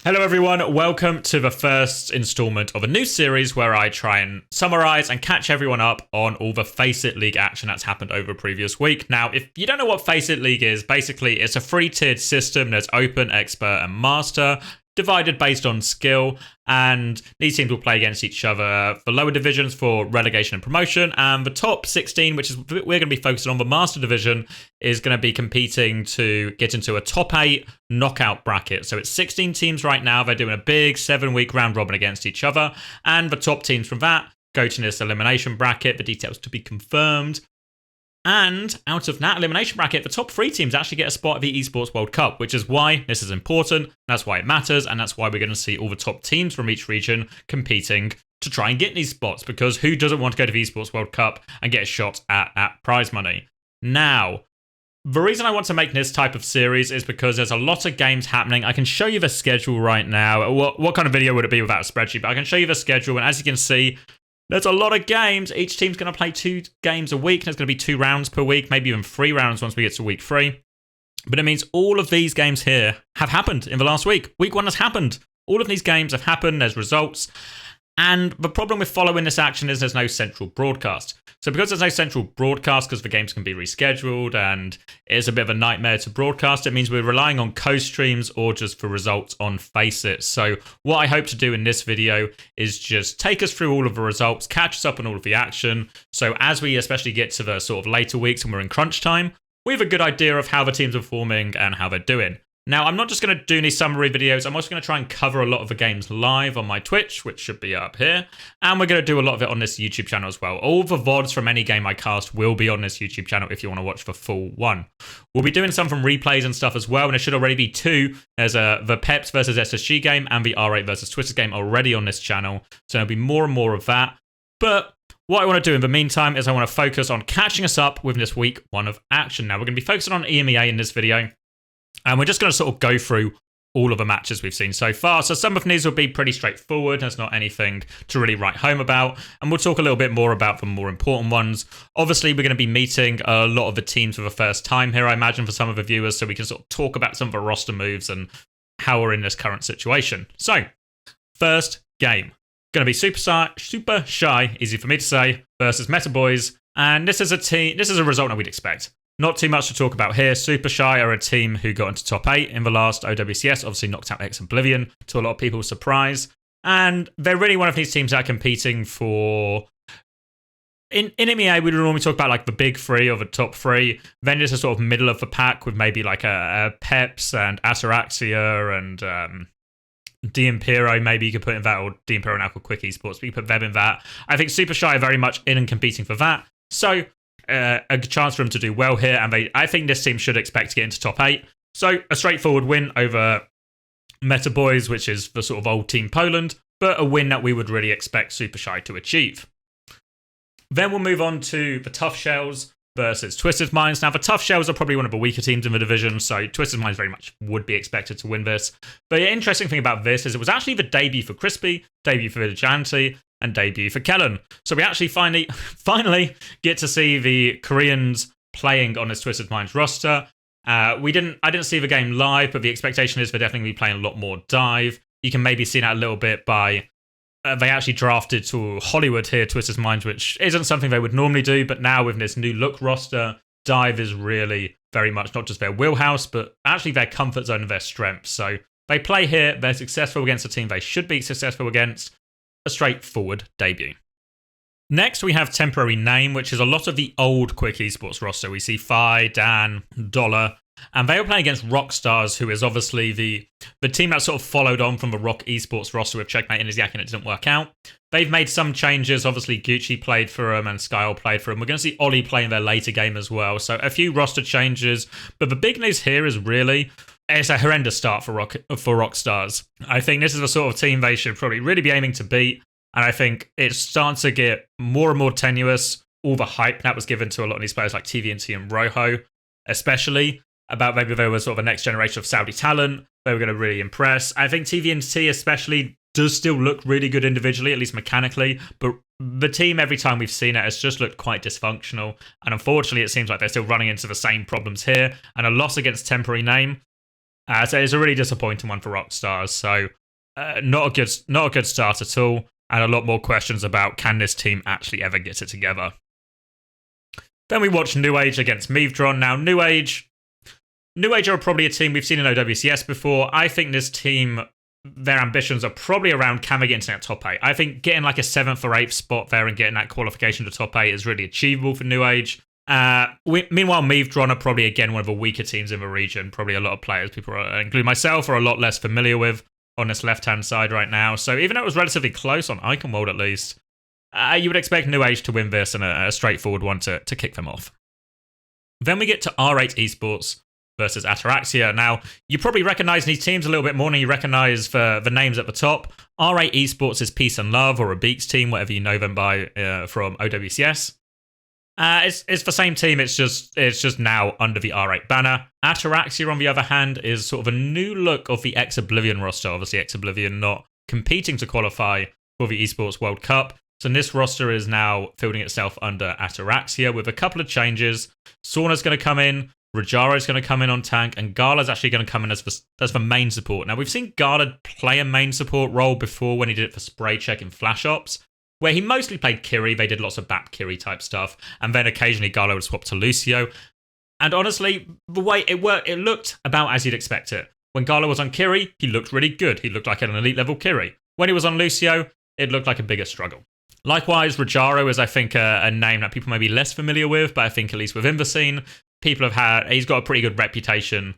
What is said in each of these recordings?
Hello everyone, welcome to the first installment of a new series where I try and summarize and catch everyone up on all the FACEIT League action that's happened over a previous week. Now, if you don't know what FACEIT League is, basically it's a three-tiered system. There's Open, Expert and Master, divided based on skill, and these teams will play against each other for lower divisions for relegation and promotion, and the top 16, which is we're going to be focusing on the Master Division, is going to be competing to get into a top 8 knockout bracket. So it's 16 teams right now. They're doing a big 7-week round robin against each other, and the top teams from that go to this elimination bracket. The details to be confirmed. And out of that elimination bracket, the top 3 teams actually get a spot at the Esports World Cup, which is why this is important, that's why it matters, and that's why we're going to see all the top teams from each region competing to try and get these spots, because who doesn't want to go to the Esports World Cup and get a shot at that prize money? Now, the reason I want to make this type of series is because there's a lot of games happening. I can show you the schedule right now. What kind of video would it be without a spreadsheet? But I can show you the schedule, and as you can see, there's a lot of games. Each team's going to play 2 games a week. There's going to be 2 rounds per week, maybe even 3 rounds once we get to week 3. But it means all of these games here have happened in the last week. Week 1 has happened. All of these games have happened. There's results. And the problem with following this action is there's no central broadcast. So because there's no central broadcast, because the games can be rescheduled and it's a bit of a nightmare to broadcast, it means we're relying on co-streams or just for results on FACEIT. So what I hope to do in this video is just take us through all of the results, catch us up on all of the action. So as we especially get to the sort of later weeks and we're in crunch time, we have a good idea of how the teams are performing and how they're doing. Now, I'm not just going to do any summary videos. I'm also going to try and cover a lot of the games live on my Twitch, which should be up here. And we're going to do a lot of it on this YouTube channel as well. All the VODs from any game I cast will be on this YouTube channel if you want to watch the full one. We'll be doing some from replays and stuff as well, and there should already be 2. There's the Peps versus SSG game and the R8 versus Twitter game already on this channel. So there'll be more and more of that. But what I want to do in the meantime is I want to focus on catching us up with this week 1 of action. Now, we're going to be focusing on EMEA in this video. And we're just going to sort of go through all of the matches we've seen so far. So some of these will be pretty straightforward. There's not anything to really write home about. And we'll talk a little bit more about the more important ones. Obviously, we're going to be meeting a lot of the teams for the first time here, I imagine, for some of the viewers. So we can sort of talk about some of the roster moves and how we're in this current situation. So, first game. Going to be Super Shy, easy for me to say, versus Meta Boys. And this is a result that we'd expect. Not too much to talk about here. Super Shy are a team who got into top 8 in the last OWCS, obviously knocked out X Oblivion, to a lot of people's surprise. And they're really one of these teams that are competing for... In EMEA, we would normally talk about like the big 3 or the top 3. Then there's a sort of middle of the pack with maybe like a Peps and Ataraxia and D'Impero, maybe you could put in that, or D'Impero and Aqua Quick Esports, but you put them in that. I think Super Shy are very much in and competing for that. So... a chance for them to do well here, and I think this team should expect to get into top 8. So a straightforward win over Meta Boys, which is the sort of old Team Poland, but a win that we would really expect Super Shy to achieve. Then we'll move on to the Tough Shells versus Twisted Minds. Now, the Tough Shells are probably one of the weaker teams in the division, so Twisted Minds very much would be expected to win this. But the interesting thing about this is it was actually the debut for Crispy, debut for Vigilante, and debut for Kellen. So we actually finally get to see the Koreans playing on this Twisted Minds roster. I didn't see the game live, but the expectation is they're definitely be playing a lot more dive. You can maybe see that a little bit by they actually drafted to Hollywood here, Twisted Minds, which isn't something they would normally do, but now with this new look roster, dive is really very much not just their wheelhouse, but actually their comfort zone and their strength. So they play here, they're successful against a team they should be successful against. A straightforward debut. Next, we have Temporary Name, which is a lot of the old Quick Esports roster. We see Fi, Dan, Dollar, and they were playing against Rockstars, who is obviously the team that sort of followed on from the Rock Esports roster with Checkmate and Izyak, and it didn't work out. They've made some changes. Obviously, Gucci played for them and Skyle played for them. We're going to see Ollie play in their later game as well. So a few roster changes. But the big news here is really... it's a horrendous start for Rockstars. I think this is the sort of team they should probably really be aiming to beat. And I think it's starting to get more and more tenuous. All the hype that was given to a lot of these players like TVNT and Rojo, especially, about maybe they were sort of a next generation of Saudi talent. They were going to really impress. I think TVNT especially does still look really good individually, at least mechanically. But the team, every time we've seen it, has just looked quite dysfunctional. And unfortunately, it seems like they're still running into the same problems here. And a loss against Temporary Name So it's a really disappointing one for Rockstars. So not a good start at all, and a lot more questions about can this team actually ever get it together. Then we watch nu.age against Meavdron. Now nu.age are probably a team we've seen in OWCS before. I think this team, their ambitions are probably around can they get into that top 8. I think getting like a 7th or 8th spot there and getting that qualification to top 8 is really achievable for nu.age. Meanwhile, Meavdron are probably, again, one of the weaker teams in the region. Probably a lot of players, people, including myself, are a lot less familiar with on this left-hand side right now. So even though it was relatively close on Icon World, at least, you would expect nu.age to win this and a straightforward one to kick them off. Then we get to R8 Esports versus Ataraxia. Now, you probably recognize these teams a little bit more than you recognize the names at the top. R8 Esports is Peace and Love, or a Beaks team, whatever you know them by from OWCS. It's the same team, it's just now under the R8 banner. Ataraxia, on the other hand, is sort of a new look of the Ex-Oblivion roster. Obviously, Ex-Oblivion not competing to qualify for the Esports World Cup. So this roster is now fielding itself under Ataraxia with a couple of changes. Sauna's going to come in, Rajaro's going to come in on tank, and Gala's actually going to come in as the main support. Now, we've seen Gala play a main support role before when he did it for Spray Check in Flash Ops, where he mostly played Kiri. They did lots of BAP Kiri type stuff, and then occasionally Gala would swap to Lucio. And honestly, the way it worked, it looked about as you'd expect it. When Gala was on Kiri, he looked really good. He looked like an elite level Kiri. When he was on Lucio, it looked like a bigger struggle. Likewise, Rajaro is, I think, a name that people may be less familiar with, but I think at least within the scene, he's got a pretty good reputation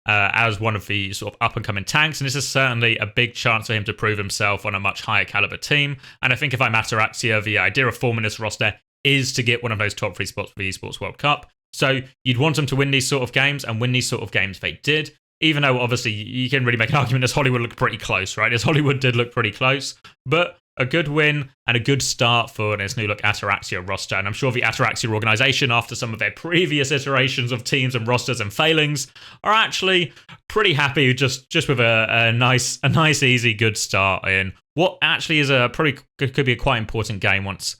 as one of the sort of up-and-coming tanks, and this is certainly a big chance for him to prove himself on a much higher caliber team. And I think if I'm Ataraxia, the idea of forming this roster is to get one of those top 3 spots for the Esports World Cup. So you'd want them to win these sort of games, and win these sort of games they did. Even though, obviously, you can really make an argument this Hollywood looked pretty close, right? This Hollywood did look pretty close, but a good win and a good start for this new look Ataraxia roster. And I'm sure the Ataraxia organization, after some of their previous iterations of teams and rosters and failings, are actually pretty happy just with a nice, easy, good start in what actually is could be a quite important game once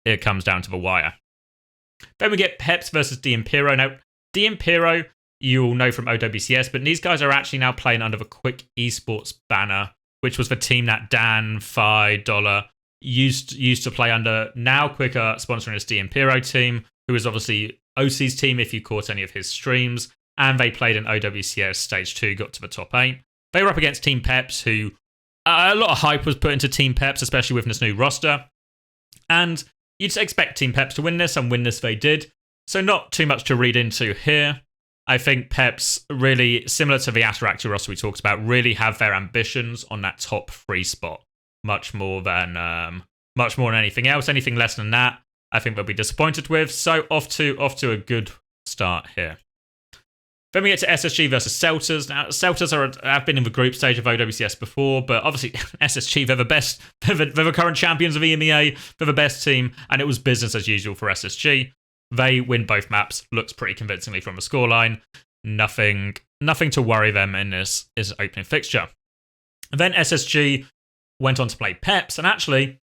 it comes down to the wire. Then we get Peps versus D Impero. Now, D Impero, you'll know from OWCS, but these guys are actually now playing under the Quick Esports banner, which was the team that Dan, Phi, Dollar used to play under. Now Quick are sponsoring this D Impero team, who is obviously OC's team if you caught any of his streams, and they played in OWCS Stage 2, got to the top 8. They were up against Team Peps, who a lot of hype was put into Team Peps, especially with this new roster. And you'd expect Team Peps to win this, and win this they did. So not too much to read into here. I think Peps, really similar to the Ataraxia roster we talked about, really have their ambitions on that top 3 spot, much more than anything else. Anything less than that, I think they'll be disappointed with. So off to a good start here. Then we get to SSG versus Celtas. Now, Celtas have been in the group stage of OWCS before, but obviously SSG, they're the best. They're the current champions of EMEA. They're the best team, and it was business as usual for SSG. They win both maps, looks pretty convincingly from the scoreline. Nothing to worry them in this opening fixture. Then SSG went on to play Peps, and actually,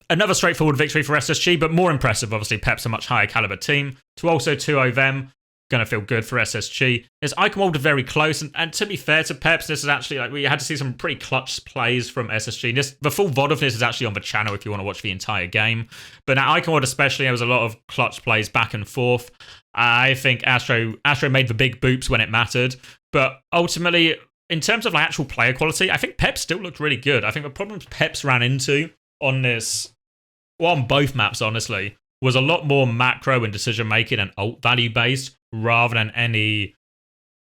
another straightforward victory for SSG, but more impressive. Obviously, Peps a much higher caliber team. To also 2-0 them, going to feel good for SSG. This Icon World very close, and to be fair to Peps, this is actually, we had to see some pretty clutch plays from SSG. The full VOD of this is actually on the channel if you want to watch the entire game. But now Icon World especially, there was a lot of clutch plays back and forth. I think Astro made the big boops when it mattered, but ultimately, in terms of actual player quality, I think Peps still looked really good. I think the problems Peps ran into on both maps, honestly, was a lot more macro and decision making and ult value based, rather than any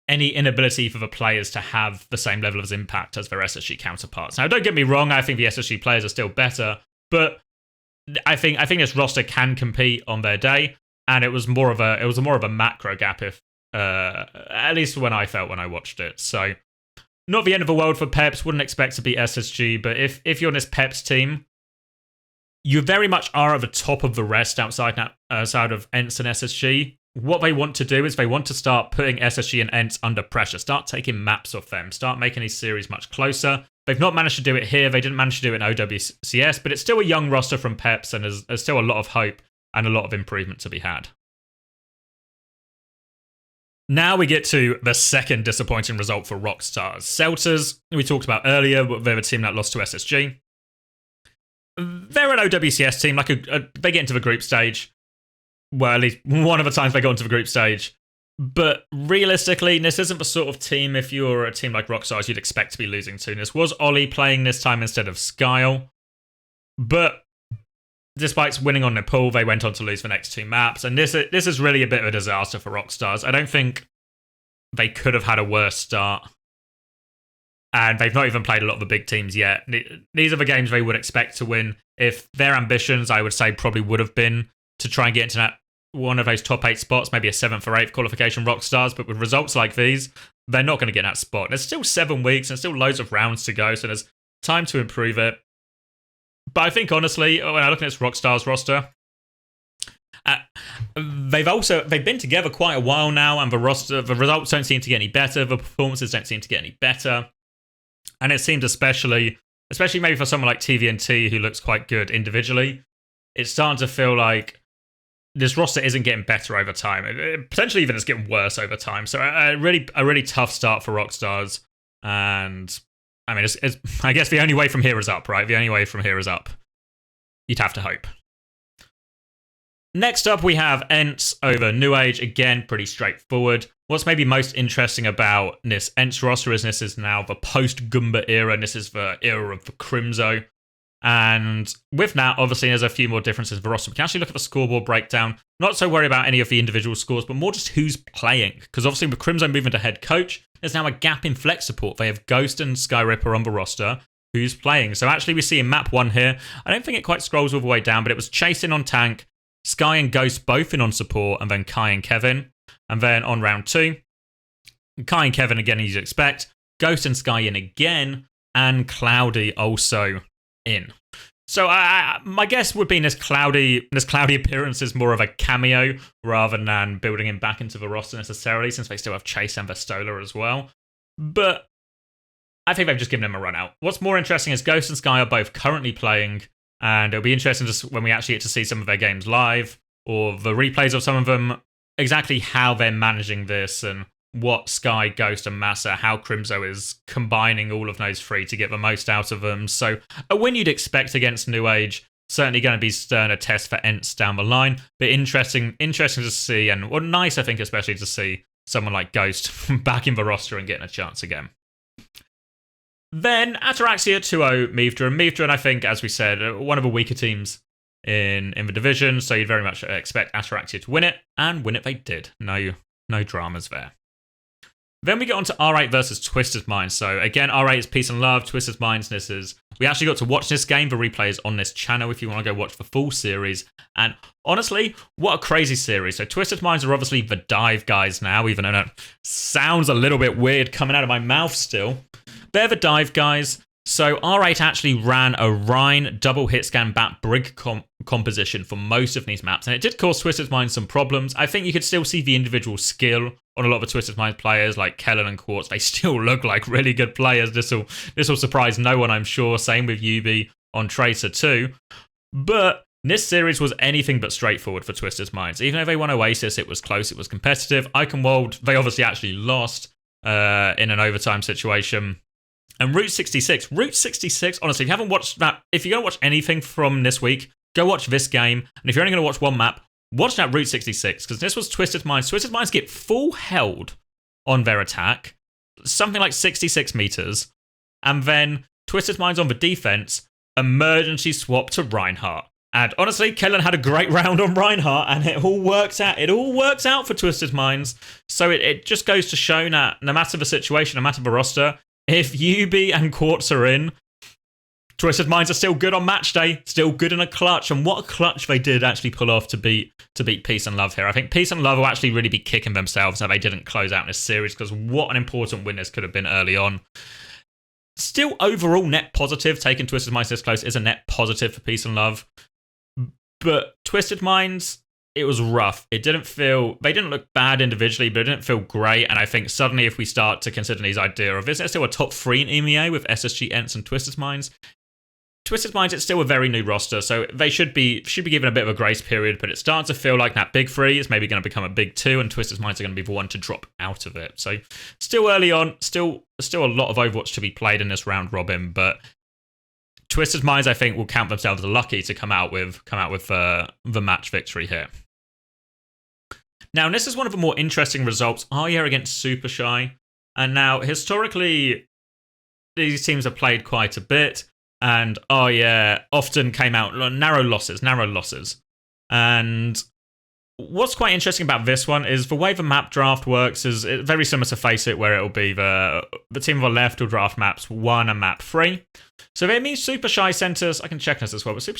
inability for the players to have the same level of impact as their SSG counterparts. Now, don't get me wrong, I think the SSG players are still better, but I think this roster can compete on their day, and it was more of a macro gap, if at least when I watched it. So, not the end of the world for Peps. Wouldn't expect to beat SSG, but if you're on this Peps team, you very much are at the top of the rest outside of Ents and SSG. What they want to do is they want to start putting SSG and Ents under pressure, start taking maps off them, start making these series much closer. They've not managed to do it here. They didn't manage to do it in OWCS, but it's still a young roster from Peps, and there's still a lot of hope and a lot of improvement to be had. Now we get to the second disappointing result for Rockstars. Seltzers, we talked about earlier, they're a team that lost to SSG. They're an OWCS team, they get into the group stage. Well, at least one of the times they got into the group stage. But realistically, this isn't the sort of team, if you're a team like Rockstars, you'd expect to be losing to. This was Ollie playing this time instead of Skyle. But despite winning on Nepal, they went on to lose the next two maps. And this is really a bit of a disaster for Rockstars. I don't think they could have had a worse start. And they've not even played a lot of the big teams yet. These are the games they would expect to win. If their ambitions, I would say, probably would have been to try and get into that one of those top 8 spots, maybe a 7th or 8th qualification Rockstars. But with results like these, they're not going to get in that spot. There's still 7 weeks and still loads of rounds to go, so there's time to improve it. But I think, honestly, when I look at this Rockstars roster, they've been together quite a while now, and the results don't seem to get any better. The performances don't seem to get any better. And it seems especially maybe for someone like TVNT, who looks quite good individually, it's starting to feel like this roster isn't getting better over time. Potentially even it's getting worse over time. So a really tough start for Rockstars. And I mean, it's I guess the only way from here is up, right? The only way from here is up. You'd have to hope. Next up, we have ENCE over nu.age. Again, pretty straightforward. What's maybe most interesting about this ENCE roster is this is now the post-Goomba era, and this is the era of the Crimzo. And with that, obviously, there's a few more differences in the roster. We can actually look at the scoreboard breakdown. Not so worried about any of the individual scores, but more just who's playing. Because obviously, with Crimzo moving to head coach, there's now a gap in flex support. They have Ghost and Skyripper on the roster. Who's playing? So actually, we see in map 1 here, I don't think it quite scrolls all the way down, but it was Chasing on tank, Sky and Ghost both in on support, and then Kai and Kevin. And then on round 2, Kai and Kevin again, as you'd expect, Ghost and Sky in again, and Cloudy also in. So my guess would be this Cloudy appearance is more of a cameo rather than building him back into the roster necessarily, since they still have Chase and Vestola as well. But I think they've just given him a run out. What's more interesting is Ghost and Sky are both currently playing, and it'll be interesting when we actually get to see some of their games live, or the replays of some of them, exactly how they're managing this, and what Sky, Ghost, and Massa, how Crimzo is combining all of those three to get the most out of them. So a win you'd expect against nu.age, certainly going to be a test for ENCE down the line, but interesting to see, and nice, I think, especially to see someone like Ghost back in the roster and getting a chance again. Then Ataraxia 2-0 Mivdra. And Mivdra, I think, as we said, one of the weaker teams in the division, so you'd very much expect Ataraxia to win it, and win it they did. No dramas there. Then we get on to R8 versus Twisted Minds. So again, R8 is Peace and Love, Twisted Minds, we actually got to watch this game. The replay is on this channel if you want to go watch the full series. And honestly, what a crazy series. So Twisted Minds are obviously the dive guys now, even though it sounds a little bit weird coming out of my mouth still. They're the dive guys. So R8 actually ran a Rhine double hit scan bat brig composition for most of these maps, and it did cause Twisted Minds some problems. I think you could still see the individual skill on a lot of the Twisted Minds players like Kellen and Quartz. They still look like really good players. This will surprise no one, I'm sure. Same with Yubi on Tracer too. But this series was anything but straightforward for Twisted Minds. Even though they won Oasis, it was close, it was competitive. Eichenwald, they obviously actually lost in an overtime situation. And Route 66, honestly, if you haven't watched that, if you're going to watch anything from this week, go watch this game. And if you're only going to watch one map, watch that Route 66, because this was Twisted Minds. Twisted Minds get full held on their attack, something like 66 meters. And then Twisted Minds on the defense, emergency swap to Reinhardt. And honestly, Kellen had a great round on Reinhardt, and it all works out. It all works out for Twisted Minds. So it just goes to show that no matter the situation, no matter the roster, if Yubi and Quartz are in, Twisted Minds are still good on match day, still good in a clutch, and what a clutch they did actually pull off to beat Peace and Love here. I think Peace and Love will actually really be kicking themselves that they didn't close out this series, because what an important win this could have been early on. Still overall net positive, taking Twisted Minds this close is a net positive for Peace and Love. But Twisted Minds, it was rough. They didn't look bad individually, but it didn't feel great. And I think suddenly if we start to consider these idea of, is there still a top 3 in EMEA with SSG, ENCE, and Twisted Minds Twisted Minds, it's still a very new roster, so they should be given a bit of a grace period, but it starts to feel like that big three is maybe going to become a big two, and Twisted Minds are going to be the one to drop out of it. So still early on, still a lot of Overwatch to be played in this round robin, but Twisted Minds, I think, will count themselves lucky to come out with the match victory here. Now, this is one of the more interesting results. Arya against Super Shy, and now historically, these teams have played quite a bit. And Arya often came out narrow losses. And what's quite interesting about this one is the way the map draft works is very similar to FACEIT, where it'll be the team on the left will draft maps 1 and map 3. So that means Super Shy sent us, I can check this as well, but Super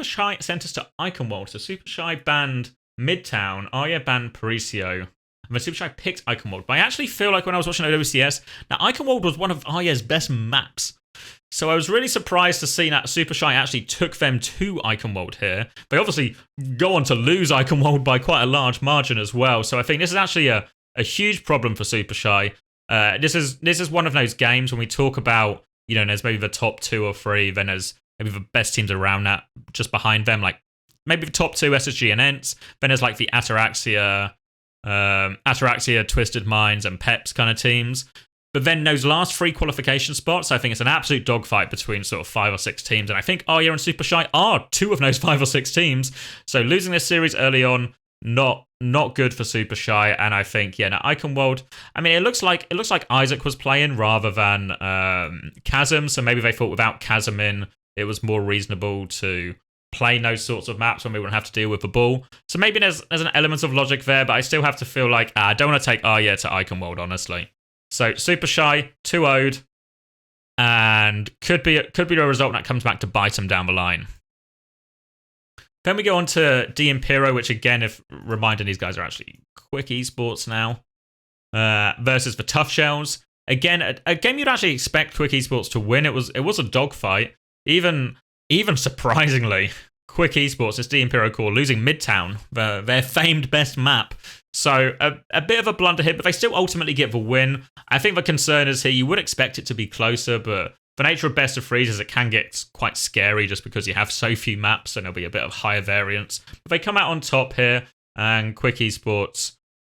Shy sent us to Eichenwald. So Super Shy banned Midtown, Arya banned Parisio, and then Super Shy picked Eichenwald. But I actually feel like when I was watching OWCS, now Eichenwald was one of Arya's best maps. So I was really surprised to see that Super Shy actually took them to Eichenwald here. They obviously go on to lose Eichenwald by quite a large margin as well. So I think this is actually a huge problem for Super Shy. This is one of those games when we talk about, there's maybe the top 2 or 3, then there's maybe the best teams around that, just behind them, like maybe the top 2 SSG and ENTs. Then there's like the Ataraxia, Twisted Minds, and Peps kind of teams. But then those last 3 qualification spots, I think it's an absolute dogfight between sort of 5 or 6 teams. And I think Arya and Super Shy are 2 of those 5 or 6 teams. So losing this series early on, not good for Super Shy. And I think, now Eichenwald, I mean, it looks like Isaac was playing rather than Chasm. So maybe they thought without Chasm in, it was more reasonable to play those sorts of maps when we wouldn't have to deal with the ball. So maybe there's an element of logic there, but I still have to feel like I don't want to take Arya to Eichenwald, honestly. So Super Shy 2-0'd, and could be a result that comes back to bite them down the line. Then we go on to D Impero, which again, if reminding these guys are actually Quick Esports now, versus the Tough Shells. Again, a game you'd actually expect Quick Esports to win. It was a dogfight. Even surprisingly, Quick Esports, this D Impero core, losing Midtown, their famed best map. So a bit of a blunder here, but they still ultimately get the win. I think the concern is here, you would expect it to be closer, but the nature of best of threes is it can get quite scary just because you have so few maps and there'll be a bit of higher variance. But they come out on top here, and Quick Esports,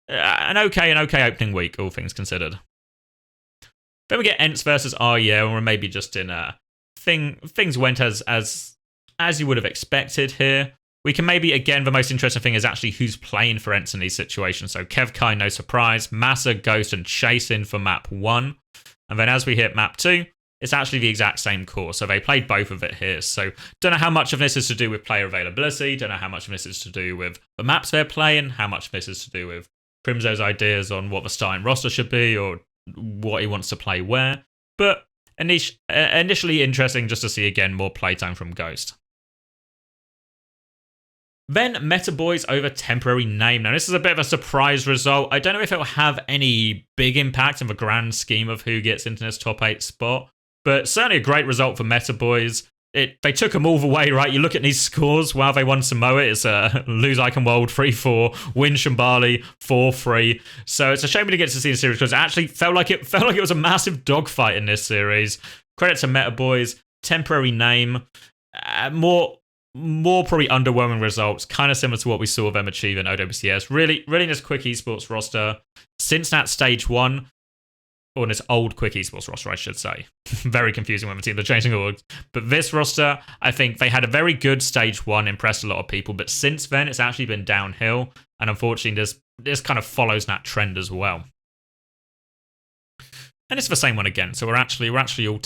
an okay opening week, all things considered. Then we get ENTs versus Arya, or maybe just in things went as you would have expected here. We can maybe, again, the most interesting thing is actually who's playing for ENTs in these situations. So Kevkai, no surprise. Massa, Ghost, and Chase in for map 1. And then as we hit map 2, it's actually the exact same core. So they played both of it here. So don't know how much of this is to do with player availability. Don't know how much of this is to do with the maps they're playing. How much of this is to do with Primzo's ideas on what the starting roster should be or what he wants to play where. But initially interesting just to see, again, more playtime from Ghost. Then Meta Boys over Temporary Name. Now, this is a bit of a surprise result. I don't know if it will have any big impact in the grand scheme of who gets into this top 8 spot, but certainly a great result for Meta Boys. They took them all the way, right? You look at these scores. Wow, they won Samoa. It's lose Eichenwald 3-4, win Shambali 4-3. So it's a shame we didn't get to see the series because it actually felt like it was a massive dogfight in this series. Credit to Meta Boys. Temporary Name. More probably underwhelming results, kind of similar to what we saw them achieve in OWCS. Really this Quick Esports roster, since that stage 1, or this old Quick Esports roster, I should say. Very confusing when the teams are changing orgs. But this roster, I think they had a very good stage 1, impressed a lot of people, but since then it's actually been downhill, and unfortunately this kind of follows that trend as well. And it's the same one again, so we're actually all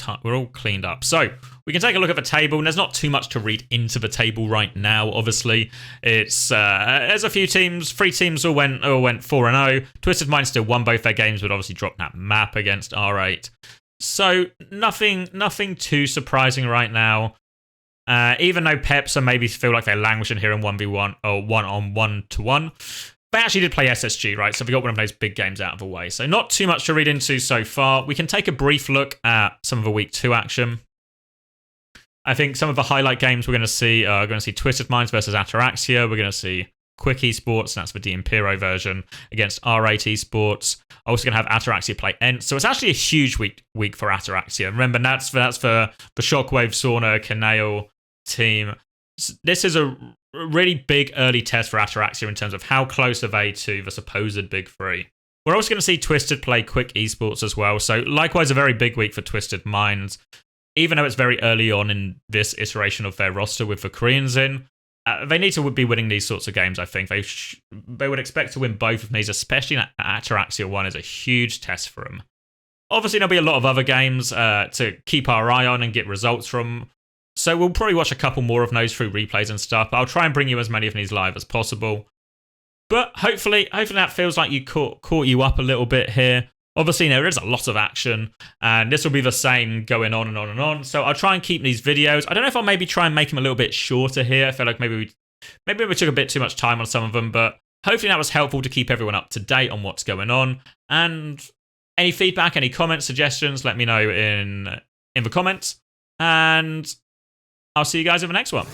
cleaned up. So we can take a look at the table, and there's not too much to read into the table right now. Obviously, it's there's a few teams, 3 teams all went 4-0. Twisted Minds still won both their games, but obviously dropped that map against R8. So nothing too surprising right now. Even though Peps and maybe feel like they're languishing here in 1v1 or 1-on-1-to-1. They actually did play SSG, right? So they got one of those big games out of the way. So not too much to read into so far. We can take a brief look at some of the Week 2 action. I think some of the highlight games we're going to see are Twisted Minds versus Ataraxia. We're going to see Quick Esports, and that's the Impero version, against R8 Esports. Also going to have Ataraxia play Ents. So it's actually a huge week for Ataraxia. Remember, that's for the Shockwave, Sauna, Kanale team. This is a really big early test for Ataraxia in terms of how close are they to the supposed big three. We're also going to see Twisted play Quick Esports as well. So likewise, a very big week for Twisted Minds. Even though it's very early on in this iteration of their roster with the Koreans in, they need to be winning these sorts of games, I think. They would expect to win both of these, especially Ataraxia 1 is a huge test for them. Obviously, there'll be a lot of other games to keep our eye on and get results from. So we'll probably watch a couple more of those through replays and stuff. But I'll try and bring you as many of these live as possible. But hopefully that feels like you caught you up a little bit here. Obviously, there is a lot of action, and this will be the same going on and on and on. So I'll try and keep these videos. I don't know if I'll maybe try and make them a little bit shorter here. I feel like maybe we took a bit too much time on some of them, but hopefully that was helpful to keep everyone up to date on what's going on. And any feedback, any comments, suggestions, let me know in the comments. And I'll see you guys in the next one.